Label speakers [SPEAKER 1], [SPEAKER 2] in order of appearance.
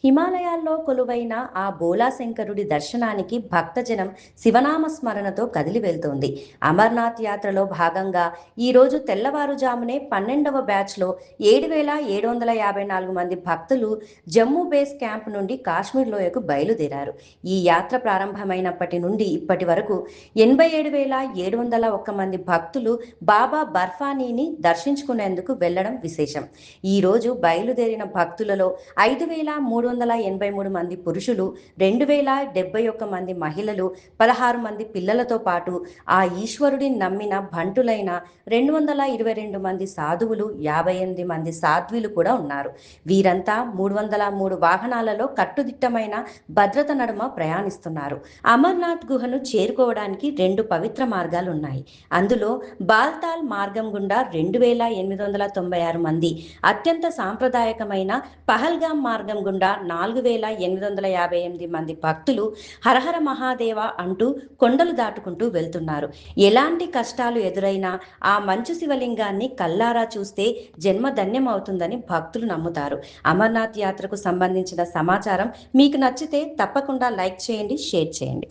[SPEAKER 1] హిమాలయాల్లో కొలువైన ఆ బోలాశంకరుడి దర్శనానికి భక్తజనం శివనామ స్మరణతో కదిలి వెళ్తోంది. అమర్నాథ్ యాత్రలో భాగంగా ఈరోజు తెల్లవారుజామునే 12వ బ్యాచ్లో 7,754 మంది భక్తులు జమ్మూ బేస్ క్యాంప్ నుండి కాశ్మీర్ లోయకు బయలుదేరారు. ఈ యాత్ర ప్రారంభమైనప్పటి నుండి ఇప్పటి వరకు 87,701 మంది భక్తులు బాబా బర్ఫానీని దర్శించుకునేందుకు వెళ్లడం విశేషం. ఈరోజు బయలుదేరిన భక్తులలో 5,383 మంది పురుషులు, 2,071 మంది మహిళలు, 16 మంది పిల్లలతో పాటు ఆ ఈశ్వరుడిని నమ్మిన బంటులైన 222 మంది సాధువులు, 58 మంది సాధ్వీలు కూడా ఉన్నారు. వీరంతా 303 వాహనాలలో కట్టుదిట్టమైన భద్రత నడుమ ప్రయాణిస్తున్నారు. అమర్నాథ్ గుహను చేరుకోవడానికి 2 పవిత్ర మార్గాలున్నాయి. అందులో బాల్తాల్ మార్గం గుండా 2,896 మంది, అత్యంత సాంప్రదాయకమైన పహల్గామ్ మార్గం గుండా 4,858 మంది భక్తులు హరహర మహాదేవ అంటూ కొండలు దాటుకుంటూ వెళ్తున్నారు. ఎలాంటి కష్టాలు ఎదురైనా ఆ మంచు శివలింగాన్ని కల్లారా చూస్తే జన్మ ధన్యమవుతుందని భక్తులు నమ్ముతారు. అమర్నాథ్ యాత్రకు సంబంధించిన సమాచారం మీకు నచ్చితే తప్పకుండా లైక్ చేయండి, షేర్ చేయండి.